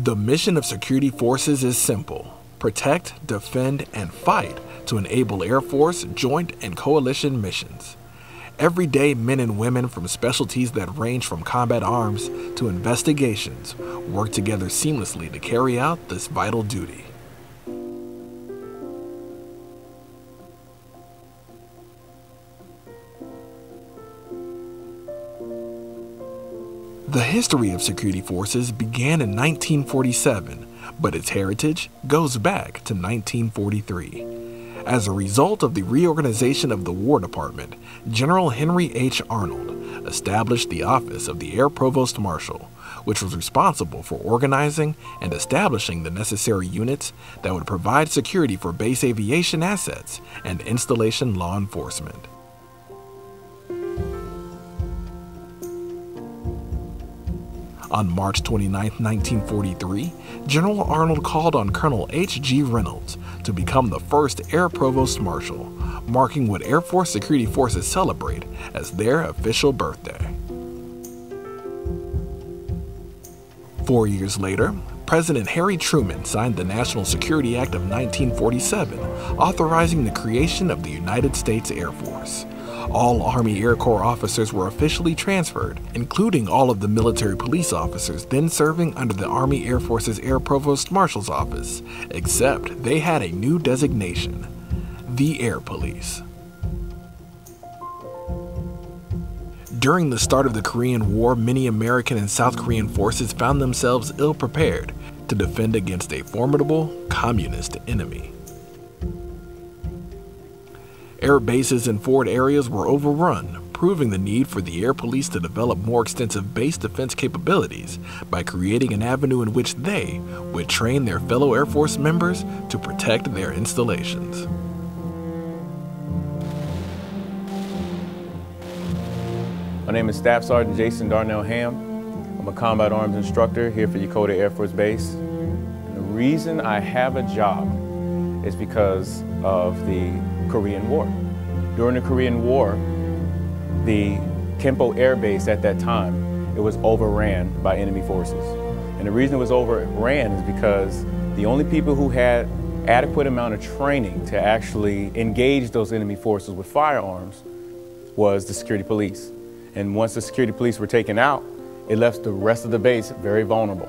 The mission of security forces is simple: protect, defend, and fight to enable Air Force, joint, and coalition missions. Everyday men and women from specialties that range from combat arms to investigations work together seamlessly to carry out this vital duty. The history of security forces began in 1947, but its heritage goes back to 1943. As a result of the reorganization of the War Department, General Henry H. Arnold established the office of the Air Provost Marshal, which was responsible for organizing and establishing the necessary units that would provide security for base aviation assets and installation law enforcement. On March 29, 1943, General Arnold called on Colonel H.G. Reynolds to become the first Air Provost Marshal, marking what Air Force security forces celebrate as their official birthday. 4 years later, President Harry Truman signed the National Security Act of 1947, authorizing the creation of the United States Air Force. All Army Air Corps officers were officially transferred, including all of the military police officers then serving under the Army Air Force's Air Provost Marshal's office, except they had a new designation: the Air Police. During the start of the Korean War, many American and South Korean forces found themselves ill-prepared to defend against a formidable communist enemy. Air bases in forward areas were overrun, proving the need for the Air Police to develop more extensive base defense capabilities by creating an avenue in which they would train their fellow Air Force members to protect their installations. My name is Staff Sergeant Jason Darnell Ham. I'm a combat arms instructor here for Yokota Air Force Base. And the reason I have a job is because of the Korean War. During the Korean War, the Kempo Air Base at that time, it was overran by enemy forces. And the reason it was overran is because the only people who had adequate amount of training to actually engage those enemy forces with firearms was the security police. And once the security police were taken out, it left the rest of the base very vulnerable.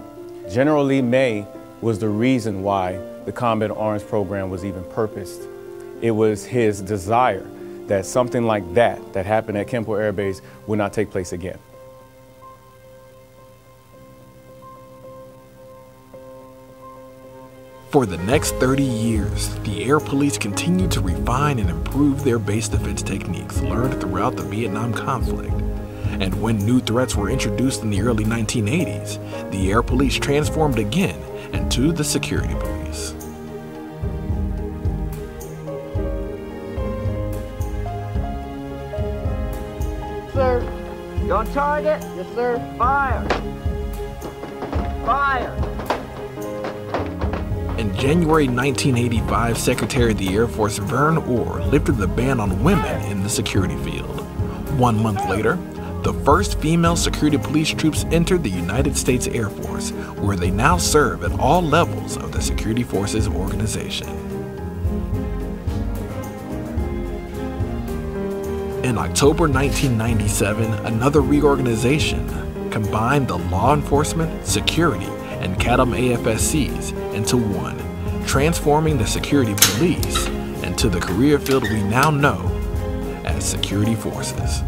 General Lee May was the reason why the Combat Arms Program was even purposed. It was his desire that something like that happened at Kempo Air Base would not take place again. For the next 30 years, the Air Police continued to refine and improve their base defense techniques learned throughout the Vietnam conflict. And when new threats were introduced in the early 1980s, the Air Police transformed again into the Security Police. Sir, you on target? Yes, sir. Fire! Fire! In January 1985, Secretary of the Air Force Vern Orr lifted the ban on women in the security field. 1 month later, the first female security police troops entered the United States Air Force, where they now serve at all levels of the security forces organization. In October 1997, another reorganization combined the law enforcement, security, and CADM AFSCs into one, transforming the security police into the career field we now know as security forces.